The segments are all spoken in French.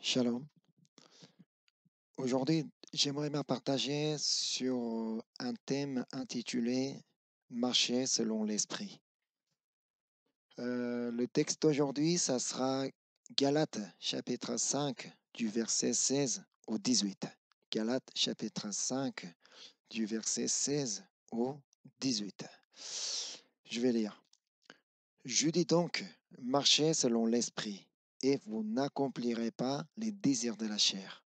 Shalom. Aujourd'hui, j'aimerais bien partager sur un thème intitulé Marcher selon l'esprit. Le texte d'aujourd'hui, ça sera Galates chapitre 5 du verset 16 au 18. Galates chapitre 5 du verset 16 au 18. Je vais lire. Je dis donc, marchez selon l'esprit, et vous n'accomplirez pas les désirs de la chair.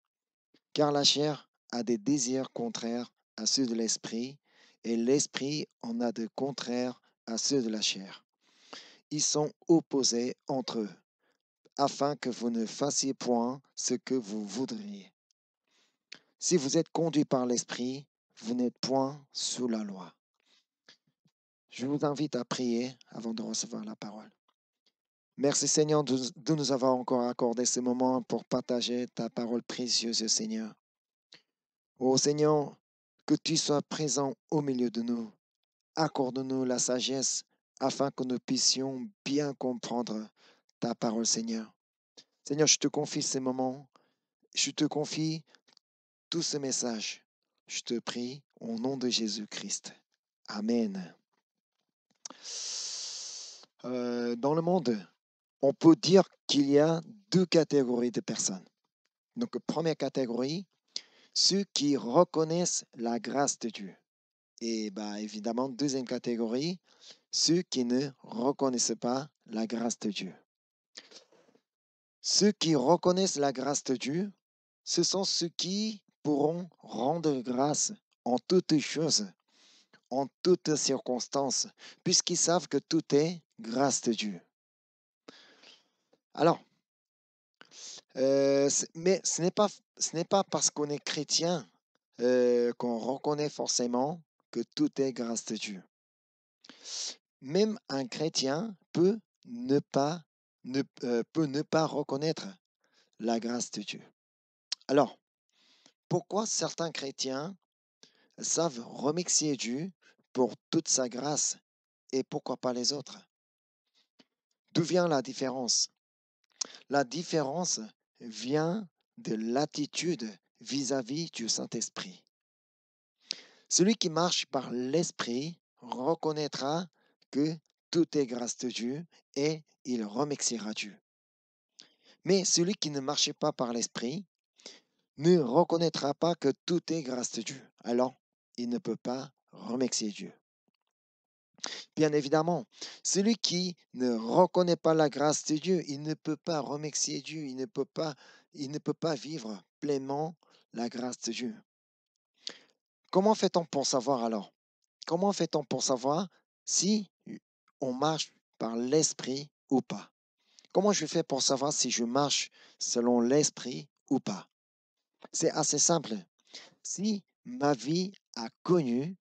Car la chair a des désirs contraires à ceux de l'esprit, et l'esprit en a de contraires à ceux de la chair. Ils sont opposés entre eux, afin que vous ne fassiez point ce que vous voudriez. Si vous êtes conduit par l'esprit, vous n'êtes point sous la loi. Je vous invite à prier avant de recevoir la parole. Merci Seigneur de nous avoir encore accordé ce moment pour partager ta parole précieuse, Seigneur. Ô Seigneur, que tu sois présent au milieu de nous. Accorde-nous la sagesse afin que nous puissions bien comprendre ta parole, Seigneur. Seigneur, je te confie ces moments, je te confie tout ce message. Je te prie au nom de Jésus-Christ. Amen. Dans le monde, on peut dire qu'il y a deux catégories de personnes. Donc, première catégorie, ceux qui reconnaissent la grâce de Dieu. Et évidemment, deuxième catégorie, ceux qui ne reconnaissent pas la grâce de Dieu. Ceux qui reconnaissent la grâce de Dieu, ce sont ceux qui pourront rendre grâce en toutes choses, en toutes circonstances, puisqu'ils savent que tout est grâce de Dieu. Alors, mais ce n'est pas parce qu'on est chrétien qu'on reconnaît forcément que tout est grâce de Dieu. Même un chrétien peut peut ne pas reconnaître la grâce de Dieu. Alors, pourquoi certains chrétiens savent remercier Dieu pour toute sa grâce et pourquoi pas les autres? D'où vient la différence? La différence vient de l'attitude vis-à-vis du Saint-Esprit. Celui qui marche par l'Esprit reconnaîtra que tout est grâce de Dieu et il remerciera Dieu. Mais celui qui ne marche pas par l'Esprit ne reconnaîtra pas que tout est grâce de Dieu. Alors, il ne peut pas remercier Dieu. Bien évidemment, celui qui ne reconnaît pas la grâce de Dieu, il ne peut pas remercier Dieu, il ne peut pas vivre pleinement la grâce de Dieu. Comment fait-on pour savoir alors? Comment fait-on pour savoir si on marche par l'esprit ou pas? Comment je fais pour savoir si je marche selon l'esprit ou pas? C'est assez simple. Si ma vie a connu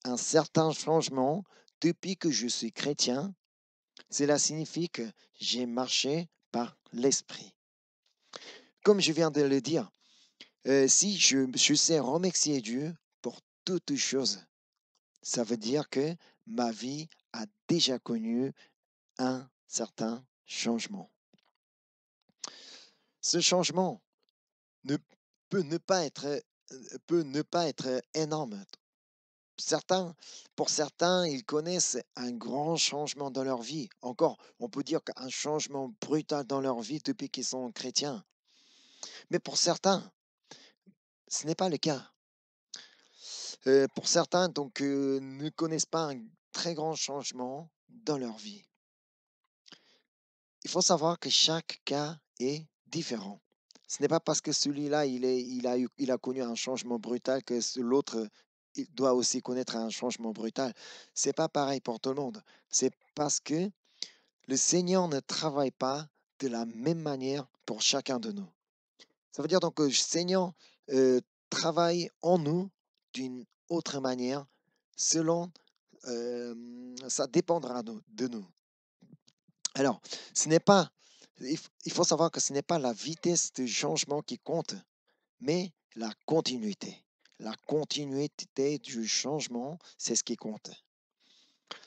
un certain changement depuis que je suis chrétien, cela signifie que j'ai marché par l'esprit. Comme je viens de le dire, si je sais remercier Dieu pour toutes choses, ça veut dire que ma vie a déjà connu un certain changement. Ce changement ne peut ne pas être, peut ne pas être énorme. Pour certains, ils connaissent un grand changement dans leur vie. Encore, on peut dire qu'un changement brutal dans leur vie depuis qu'ils sont chrétiens. Mais pour certains, ce n'est pas le cas. Pour certains, donc, ne connaissent pas un très grand changement dans leur vie. Il faut savoir que chaque cas est différent. Ce n'est pas parce que celui-là, il a connu un changement brutal que l'autre, il doit aussi connaître un changement brutal. C'est pas pareil pour tout le monde. C'est parce que le Seigneur ne travaille pas de la même manière pour chacun de nous. Ça veut dire donc que le Seigneur euh, travaille en nous d'une autre manière selon, ça dépendra de nous. Alors, ce n'est pas, il faut savoir que ce n'est pas la vitesse de changement qui compte, mais la continuité. La continuité du changement, c'est ce qui compte.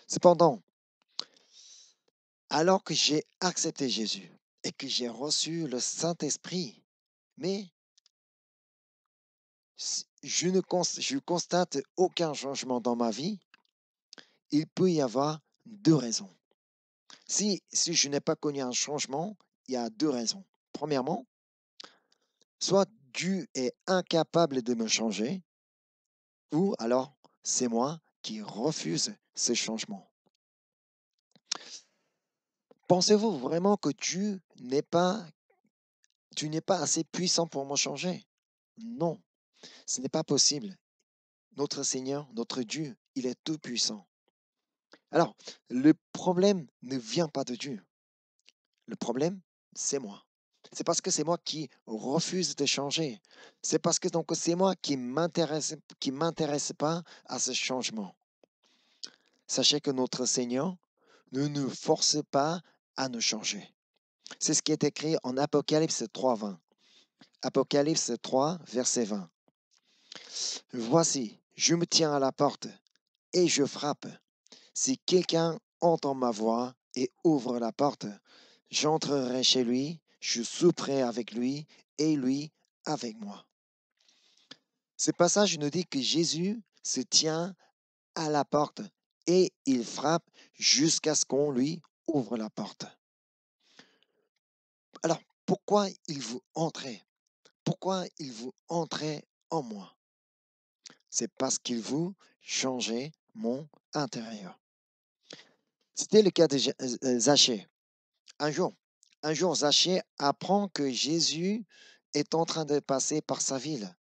Cependant, alors que j'ai accepté Jésus et que j'ai reçu le Saint-Esprit, Mais je constate aucun changement dans ma vie. Il peut y avoir deux raisons. Si je n'ai pas connu un changement, il y a deux raisons. Premièrement, soit Dieu est incapable de me changer, ou alors c'est moi qui refuse ce changement. Pensez-vous vraiment que tu n'es pas assez puissant pour me changer? Non, ce n'est pas possible. Notre Seigneur, notre Dieu, il est tout puissant. Alors, le problème ne vient pas de Dieu. Le problème, c'est moi. C'est parce que c'est moi qui refuse de changer. C'est parce que donc c'est moi qui m'intéresse pas à ce changement. Sachez que notre Seigneur ne nous force pas à nous changer. C'est ce qui est écrit en Apocalypse 3:20. Apocalypse 3, verset 20. Voici, je me tiens à la porte et je frappe. Si quelqu'un entend ma voix et ouvre la porte, j'entrerai chez lui, je souperai avec lui et lui avec moi. Ce passage nous dit que Jésus se tient à la porte et il frappe jusqu'à ce qu'on lui ouvre la porte. Alors, pourquoi il veut entrer? Pourquoi il veut entrer en moi? C'est parce qu'il veut changer mon intérieur. C'était le cas de Zachée. Un jour, un jour, Zachée apprend que Jésus est en train de passer par sa ville.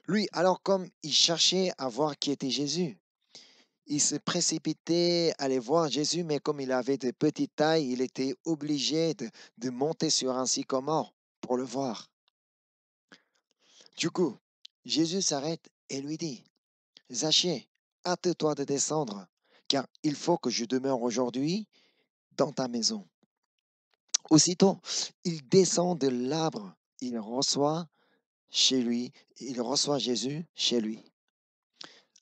Lui, alors comme il cherchait à voir qui était Jésus, il se précipitait à aller voir Jésus, mais comme il avait de petites tailles, il était obligé de monter sur un sycomore pour le voir. Du coup, Jésus s'arrête et lui dit, Zachée, hâte-toi de descendre, car il faut que je demeure aujourd'hui dans ta maison. Aussitôt, il descend de l'arbre, il reçoit chez lui, il reçoit Jésus chez lui.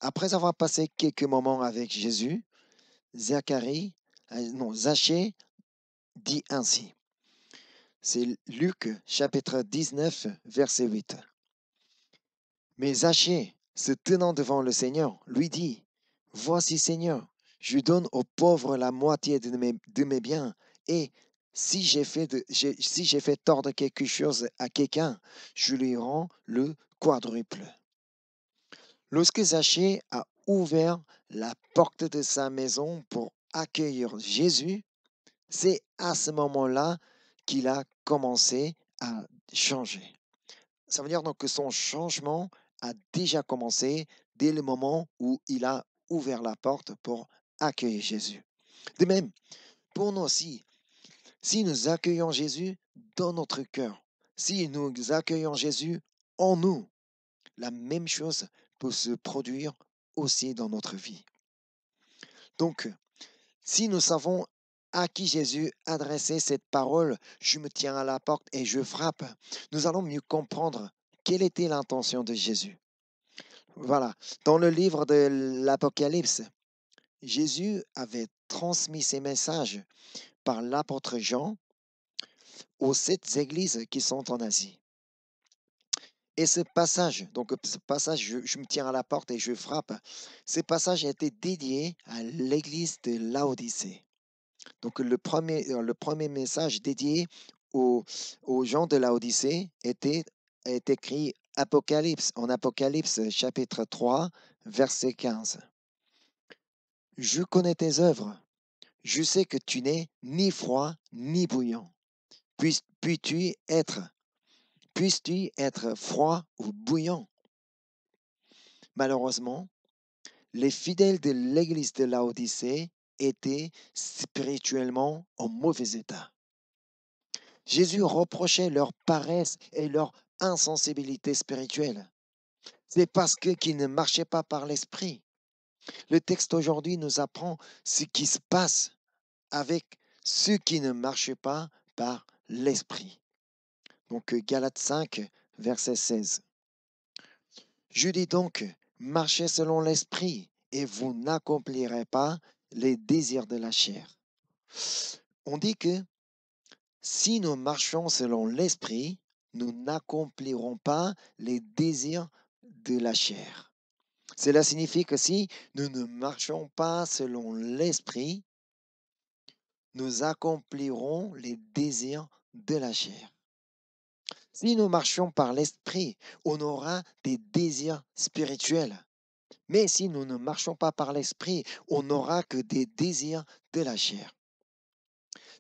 Après avoir passé quelques moments avec Jésus, Zachée dit ainsi. C'est Luc chapitre 19, verset 8. Mais Zachée, se tenant devant le Seigneur, lui dit, Voici Seigneur, je donne aux pauvres la moitié de mes biens, et si j'ai fait tort de quelque chose à quelqu'un, je lui rends le quadruple. Lorsque Zachée a ouvert la porte de sa maison pour accueillir Jésus, c'est à ce moment-là qu'il a commencé à changer. Ça veut dire donc que son changement a déjà commencé dès le moment où il a ouvert la porte pour accueillir Jésus. De même, pour nous aussi, si nous accueillons Jésus dans notre cœur, si nous accueillons Jésus en nous, la même chose peut se produire aussi dans notre vie. Donc, si nous savons à qui Jésus adressait cette parole, je me tiens à la porte et je frappe, nous allons mieux comprendre quelle était l'intention de Jésus. Voilà, dans le livre de l'Apocalypse, Jésus avait transmis ses messages par l'apôtre Jean aux 7 églises qui sont en Asie. Et ce passage, je me tiens à la porte et je frappe, ce passage a été dédié à l'église de Laodicée. Donc le premier message dédié aux, aux gens de Laodicée est écrit en Apocalypse chapitre 3, verset 15. Je connais tes œuvres. Je sais que tu n'es ni froid ni bouillant. Puisses-tu être froid ou bouillant? Malheureusement, les fidèles de l'église de Laodicée étaient spirituellement en mauvais état. Jésus reprochait leur paresse et leur insensibilité spirituelle. C'est parce qu'ils ne marchaient pas par l'esprit. Le texte aujourd'hui nous apprend ce qui se passe avec ceux qui ne marchent pas par l'esprit. Donc Galates 5, verset 16. Je dis donc, marchez selon l'esprit et vous n'accomplirez pas les désirs de la chair. On dit que si nous marchons selon l'esprit, nous n'accomplirons pas les désirs de la chair. Cela signifie que si nous ne marchons pas selon l'esprit, nous accomplirons les désirs de la chair. Si nous marchons par l'esprit, on aura des désirs spirituels. Mais si nous ne marchons pas par l'esprit, on n'aura que des désirs de la chair.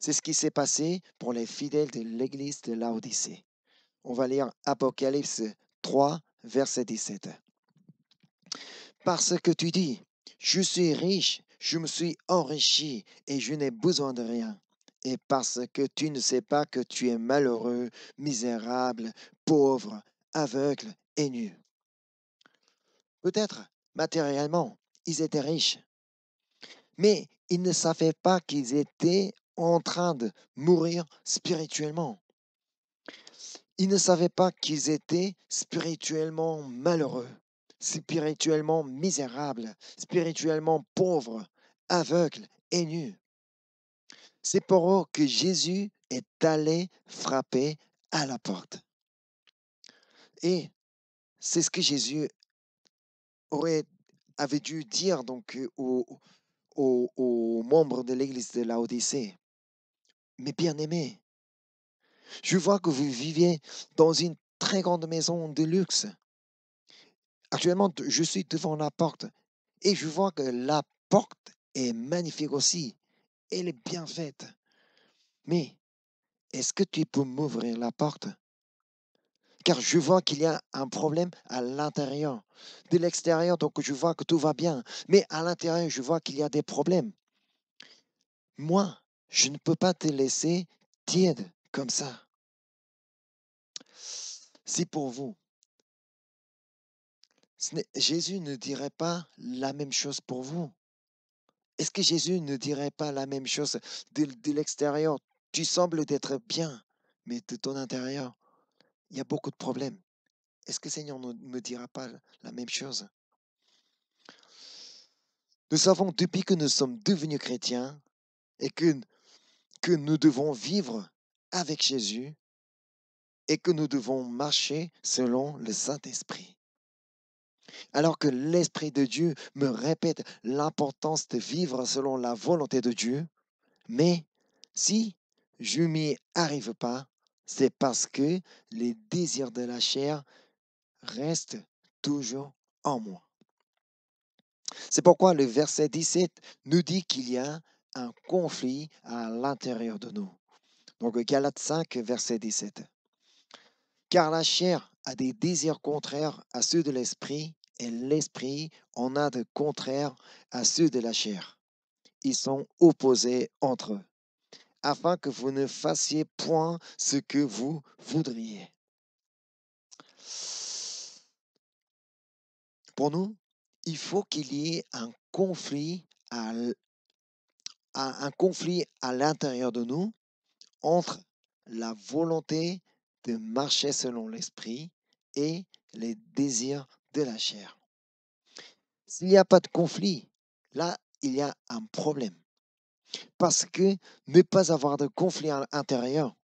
C'est ce qui s'est passé pour les fidèles de l'église de Laodicée. On va lire Apocalypse 3, verset 17. Parce que tu dis, je suis riche, je me suis enrichi et je n'ai besoin de rien. Et parce que tu ne sais pas que tu es malheureux, misérable, pauvre, aveugle et nu. Peut-être, matériellement, ils étaient riches, mais ils ne savaient pas qu'ils étaient en train de mourir spirituellement. Ils ne savaient pas qu'ils étaient spirituellement malheureux, spirituellement misérables, spirituellement pauvres, aveugles et nus. C'est pour eux que Jésus est allé frapper à la porte. Et c'est ce que Jésus avait dû dire donc aux membres de l'église de Laodicée. Mes bien-aimés, je vois que vous vivez dans une très grande maison de luxe. Actuellement, je suis devant la porte et je vois que la porte est magnifique aussi. Elle est bien faite. Mais est-ce que tu peux m'ouvrir la porte? Car je vois qu'il y a un problème à l'intérieur. De l'extérieur, donc je vois que tout va bien. Mais à l'intérieur, je vois qu'il y a des problèmes. Moi, je ne peux pas te laisser tiède comme ça. Si pour vous, Jésus ne dirait pas la même chose pour vous. Est-ce que Jésus ne dirait pas la même chose de l'extérieur? Tu sembles d'être bien, mais de ton intérieur, il y a beaucoup de problèmes. Est-ce que le Seigneur ne me dira pas la même chose? Nous savons depuis que nous sommes devenus chrétiens et que nous devons vivre avec Jésus et que nous devons marcher selon le Saint-Esprit. Alors que l'Esprit de Dieu me répète l'importance de vivre selon la volonté de Dieu, mais si je m'y arrive pas, c'est parce que les désirs de la chair restent toujours en moi. C'est pourquoi le verset 17 nous dit qu'il y a un conflit à l'intérieur de nous. Donc Galates 5, verset 17. Car la chair a des désirs contraires à ceux de l'esprit, et l'esprit en a de contraires à ceux de la chair. Ils sont opposés entre eux, afin que vous ne fassiez point ce que vous voudriez. Pour nous, il faut qu'il y ait un conflit à l'intérieur de nous entre la volonté de marcher selon l'esprit et les désirs de la chair. S'il n'y a pas de conflit, là, il y a un problème. Parce que ne pas avoir de conflit intérieur,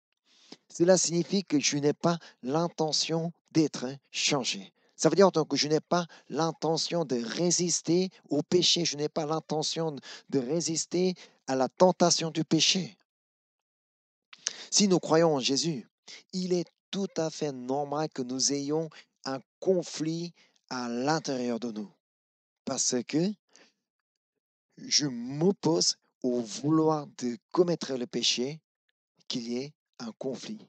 cela signifie que je n'ai pas l'intention d'être changé. Ça veut dire donc que je n'ai pas l'intention de résister au péché, je n'ai pas l'intention de résister à la tentation du péché. Si nous croyons en Jésus, il est tout à fait normal que nous ayons un conflit à l'intérieur de nous. Parce que je m'oppose au vouloir de commettre le péché, qu'il y ait un conflit.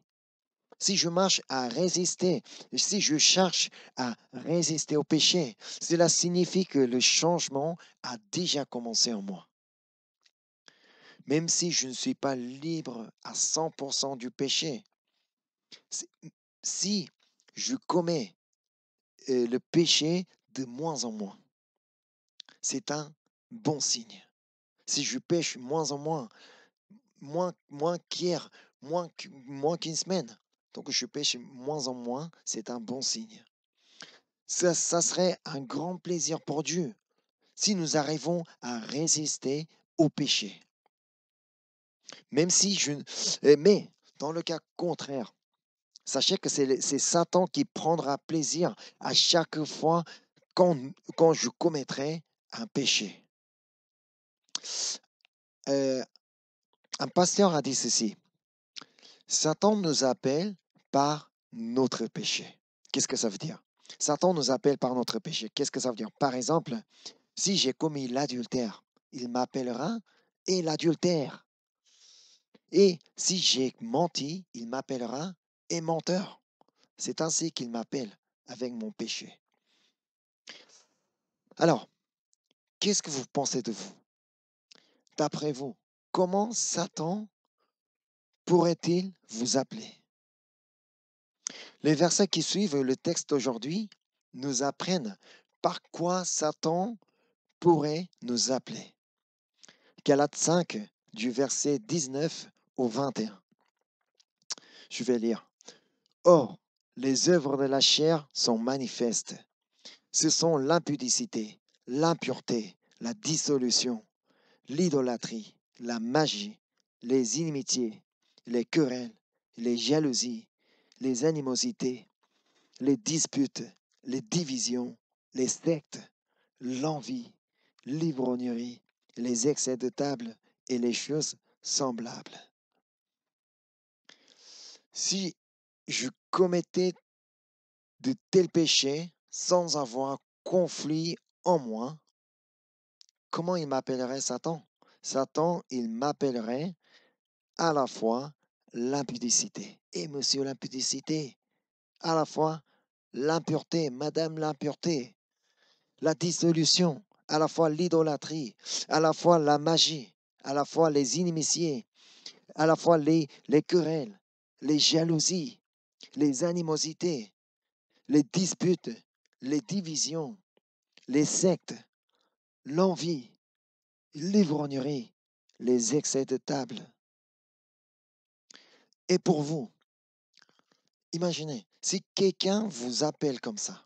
Si je marche à résister, si je cherche à résister au péché, cela signifie que le changement a déjà commencé en moi. Même si je ne suis pas libre à 100% du péché, si je commets le péché de moins en moins, c'est un bon signe. Si je pêche moins en moins, moins qu'hier, moins qu'une semaine, donc je pêche moins en moins, c'est un bon signe. Ça serait un grand plaisir pour Dieu si nous arrivons à résister au péché. Même si mais dans le cas contraire, Sachez que c'est Satan qui prendra plaisir à chaque fois quand, quand je commettrai un péché. Euh, un pasteur a dit ceci, Satan nous appelle par notre péché. Qu'est-ce que ça veut dire? Satan nous appelle par notre péché. Qu'est-ce que ça veut dire? Par exemple, si j'ai commis l'adultère, il m'appellera et l'adultère. Et si j'ai menti, il m'appellera et menteur. C'est ainsi qu'il m'appelle avec mon péché. Alors, qu'est-ce que vous pensez de vous? D'après vous, comment Satan pourrait-il vous appeler? Les versets qui suivent le texte d'aujourd'hui nous apprennent par quoi Satan pourrait nous appeler. Galates 5, du verset 19 au 21. Je vais lire. Or, les œuvres de la chair sont manifestes. Ce sont l'impudicité, l'impureté, la dissolution, l'idolâtrie, la magie, les inimitiés, les querelles, les jalousies, les animosités, les disputes, les divisions, les sectes, l'envie, l'ivrognerie, les excès de table et les choses semblables. Si je commettais de tels péchés sans avoir conflit en moi, comment il m'appellerait Satan? Satan, il m'appellerait à la fois l'impudicité. Et monsieur l'impudicité, à la fois l'impureté, madame l'impureté, la dissolution, à la fois l'idolâtrie, à la fois la magie, à la fois les inimitiés, à la fois les querelles, les jalousies, les animosités, les disputes, les divisions, les sectes, l'envie, l'ivrognerie, les excès de table. Et pour vous, imaginez, si quelqu'un vous appelle comme ça,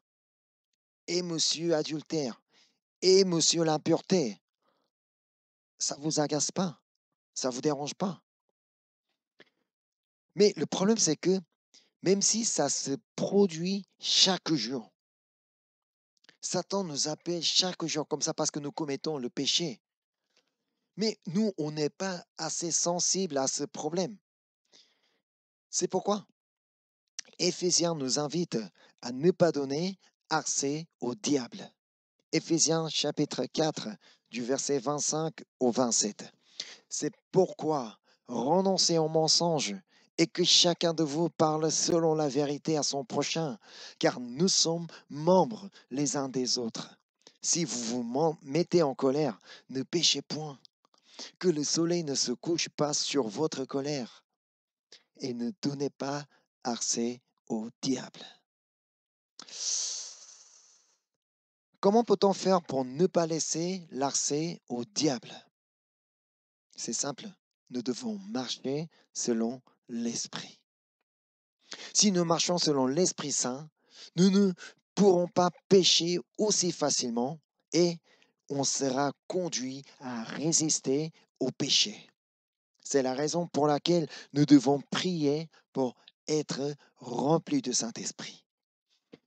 et monsieur adultère, et monsieur l'impureté, ça ne vous agace pas, ça ne vous dérange pas. Mais le problème, c'est que même si ça se produit chaque jour, Satan nous appelle chaque jour comme ça parce que nous commettons le péché. Mais nous, on n'est pas assez sensible à ce problème. C'est pourquoi Éphésiens nous invite à ne pas donner accès au diable. Éphésiens chapitre 4 du verset 25 au 27. C'est pourquoi renoncez au mensonge et que chacun de vous parle selon la vérité à son prochain, car nous sommes membres les uns des autres. Si vous vous mettez en colère, ne péchez point, que le soleil ne se couche pas sur votre colère, et ne donnez pas accès au diable. Comment peut-on faire pour ne pas laisser l'accès au diable? C'est simple, nous devons marcher selon l'Esprit. Si nous marchons selon l'Esprit Saint, nous ne pourrons pas pécher aussi facilement et on sera conduit à résister au péché. C'est la raison pour laquelle nous devons prier pour être remplis du Saint-Esprit.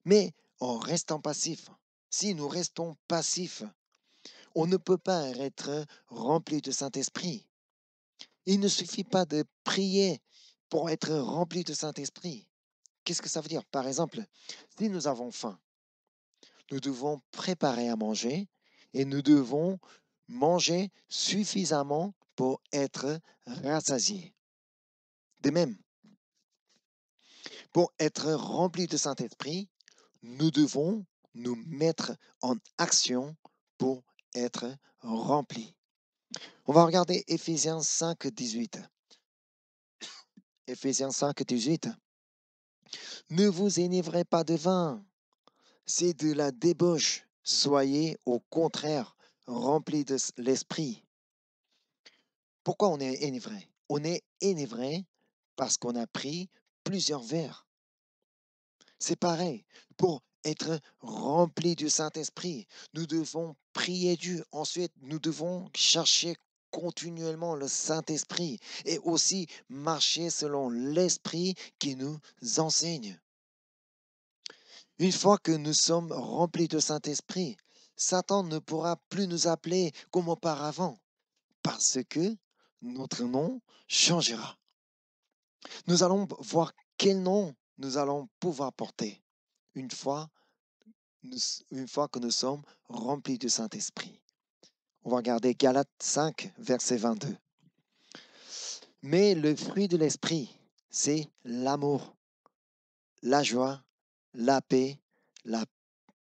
Mais en restant passifs, si nous restons passifs, on ne peut pas être rempli du Saint-Esprit. Il ne suffit pas de prier pour être rempli du Saint-Esprit. Qu'est-ce que ça veut dire? Par exemple, si nous avons faim, nous devons préparer à manger et nous devons manger suffisamment pour être rassasiés. De même, pour être remplis de Saint-Esprit, nous devons nous mettre en action pour être remplis. On va regarder Éphésiens 5, 18. Éphésiens 5, 18. Ne vous enivrez pas de vin, c'est de la débauche. Soyez au contraire remplis de l'esprit. Pourquoi on est enivré? On est enivré parce qu'on a pris plusieurs verres. C'est pareil. Pour être rempli du Saint-Esprit, nous devons prier Dieu. Ensuite, nous devons chercher continuellement le Saint-Esprit et aussi marcher selon l'Esprit qui nous enseigne. Une fois que nous sommes remplis de Saint-Esprit, Satan ne pourra plus nous appeler comme auparavant parce que notre nom changera. Nous allons voir quel nom nous allons pouvoir porter une fois, une fois que nous sommes remplis du Saint-Esprit. On va regarder Galates 5, verset 22. Mais le fruit de l'Esprit, c'est l'amour, la joie, la paix, la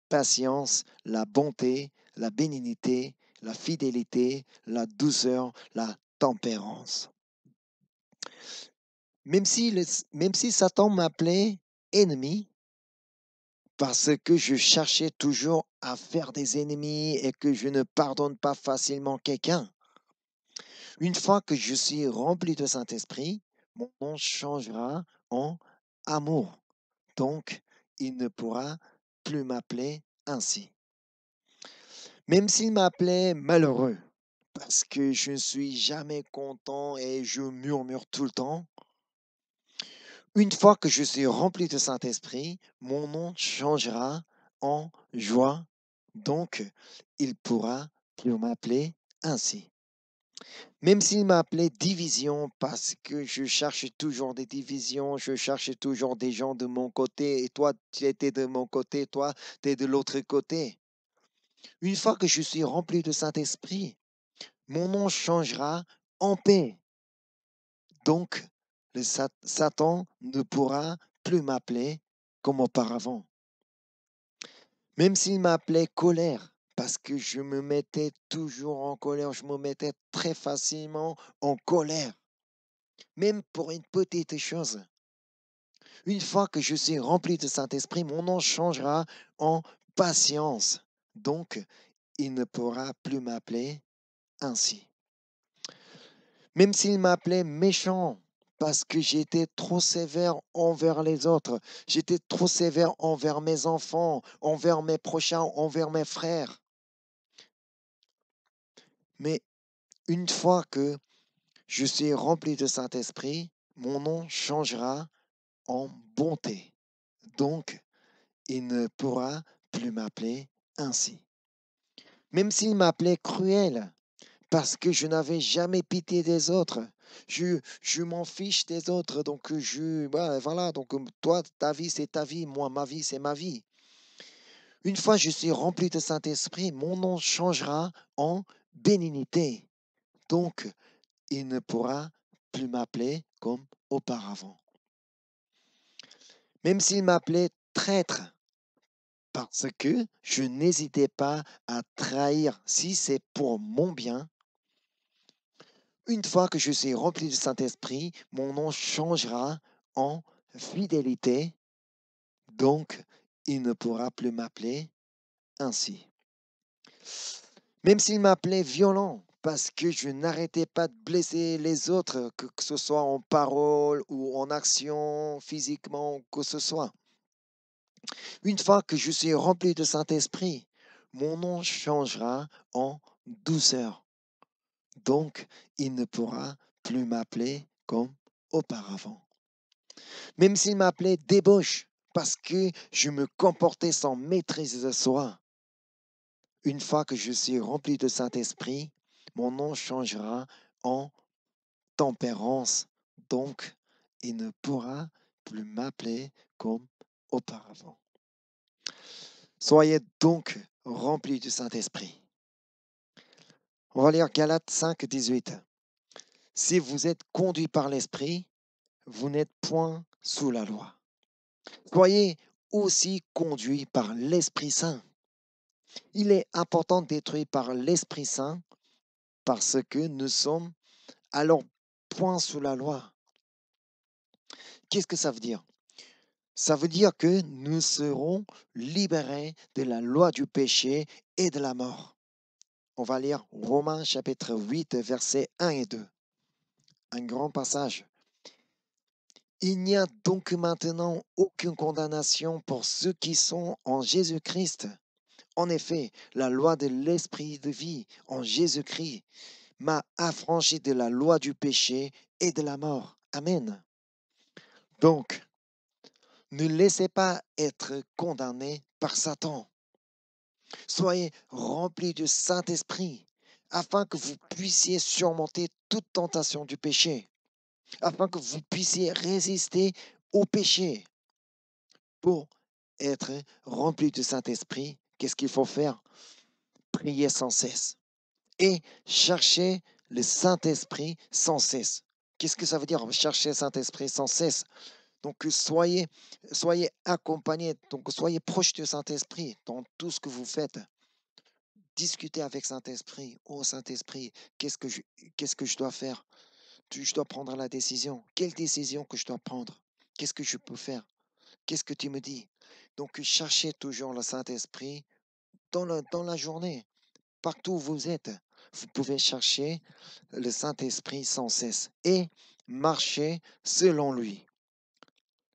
patience, la bonté, la bénignité, la fidélité, la douceur, la tempérance. Même si Satan m'appelait ennemi, parce que je cherchais toujours à faire des ennemis et que je ne pardonne pas facilement quelqu'un, une fois que je suis rempli de Saint-Esprit, mon nom changera en amour. Donc, il ne pourra plus m'appeler ainsi. Même s'il m'appelait malheureux, parce que je ne suis jamais content et je murmure tout le temps, une fois que je suis rempli de Saint-Esprit, mon nom changera en joie. Donc, il pourra plus m'appeler ainsi. Même s'il m'appelait division, parce que je cherche toujours des divisions, je cherche toujours des gens de mon côté, et toi, tu étais de mon côté, toi, tu es de l'autre côté. Une fois que je suis rempli de Saint-Esprit, mon nom changera en paix. Donc, Satan ne pourra plus m'appeler comme auparavant. Même s'il m'appelait colère, parce que je me mettais toujours en colère, je me mettais très facilement en colère, même pour une petite chose. Une fois que je suis rempli de Saint-Esprit, mon nom changera en patience. Donc, il ne pourra plus m'appeler ainsi. Même s'il m'appelait méchant, parce que j'étais trop sévère envers les autres, j'étais trop sévère envers mes enfants, envers mes prochains, envers mes frères. Mais une fois que je suis rempli de Saint-Esprit, mon nom changera en bonté. Donc, il ne pourra plus m'appeler ainsi. Même s'il m'appelait cruel, parce que je n'avais jamais pitié des autres. Je m'en fiche des autres, donc voilà, donc toi, ta vie, c'est ta vie, moi, ma vie, c'est ma vie. Une fois je suis rempli de Saint-Esprit, mon nom changera en bénignité. Donc, il ne pourra plus m'appeler comme auparavant. Même s'il m'appelait traître, parce que je n'hésitais pas à trahir si c'est pour mon bien. Une fois que je suis rempli du Saint-Esprit, mon nom changera en fidélité, donc il ne pourra plus m'appeler ainsi. Même s'il m'appelait violent, parce que je n'arrêtais pas de blesser les autres, que ce soit en parole ou en action, physiquement, que ce soit. Une fois que je suis rempli de Saint-Esprit, mon nom changera en douceur. Donc, il ne pourra plus m'appeler comme auparavant. Même s'il m'appelait débauche, parce que je me comportais sans maîtrise de soi. Une fois que je suis rempli de Saint-Esprit, mon nom changera en tempérance. Donc, il ne pourra plus m'appeler comme auparavant. Soyez donc remplis du Saint-Esprit. On va lire Galates 5, 18. Si vous êtes conduits par l'Esprit, vous n'êtes point sous la loi. Soyez aussi conduits par l'Esprit Saint. Il est important d'être par l'Esprit Saint parce que nous sommes alors point sous la loi. Qu'est-ce que ça veut dire? Ça veut dire que nous serons libérés de la loi du péché et de la mort. On va lire Romains chapitre 8, versets 1 et 2. Un grand passage. Il n'y a donc maintenant aucune condamnation pour ceux qui sont en Jésus-Christ. En effet, la loi de l'esprit de vie en Jésus-Christ m'a affranchi de la loi du péché et de la mort. Amen. Donc, ne laissez pas être condamné par Satan. Soyez remplis du Saint-Esprit afin que vous puissiez surmonter toute tentation du péché, afin que vous puissiez résister au péché. Pour être rempli du Saint-Esprit, qu'est-ce qu'il faut faire? Prier sans cesse et chercher le Saint-Esprit sans cesse. Qu'est-ce que ça veut dire chercher le Saint-Esprit sans cesse? Donc, soyez accompagnés, donc soyez proches du Saint-Esprit dans tout ce que vous faites. Discutez avec Saint-Esprit. Oh Saint-Esprit, qu'est-ce que je dois faire? Je dois prendre la décision. Quelle décision que je dois prendre? Qu'est-ce que je peux faire? Qu'est-ce que tu me dis? Donc, cherchez toujours le Saint-Esprit dans la journée. Partout où vous êtes, vous pouvez chercher le Saint-Esprit sans cesse et marcher selon lui.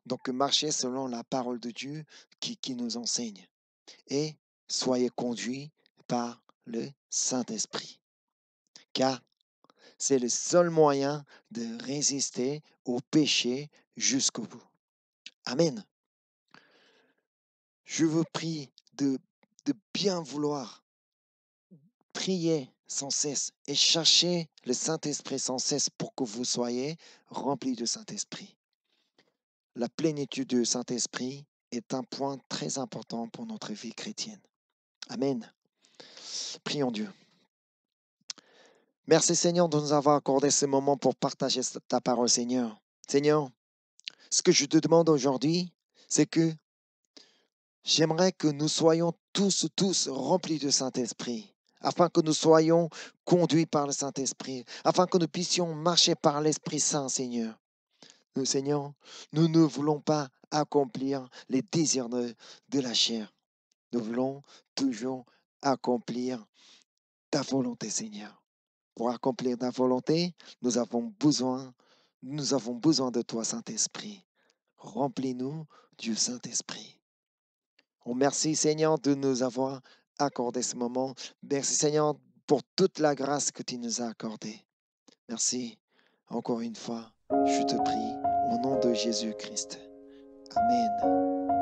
Donc, marcher selon la parole de Dieu qui nous enseigne. Et soyez conduits par le Saint-Esprit. Car c'est le seul moyen de résister au péché jusqu'au bout. Amen. Je vous prie de bien vouloir prier sans cesse et chercher le Saint-Esprit sans cesse pour que vous soyez remplis de Saint-Esprit. La plénitude du Saint-Esprit est un point très important pour notre vie chrétienne. Amen. Prions Dieu. Merci Seigneur de nous avoir accordé ce moment pour partager ta parole, Seigneur. Seigneur, ce que je te demande aujourd'hui, c'est que j'aimerais que nous soyons tous remplis de Saint-Esprit, afin que nous soyons conduits par le Saint-Esprit, afin que nous puissions marcher par l'Esprit Saint, Seigneur. Nous, Seigneur, nous ne voulons pas accomplir les désirs de la chair. Nous voulons toujours accomplir ta volonté, Seigneur. Pour accomplir ta volonté, nous avons besoin de toi, Saint-Esprit. Remplis-nous du Saint-Esprit. On merci, Seigneur, de nous avoir accordé ce moment. Merci, Seigneur, pour toute la grâce que tu nous as accordée. Merci encore une fois. Je te prie au nom de Jésus-Christ. Amen.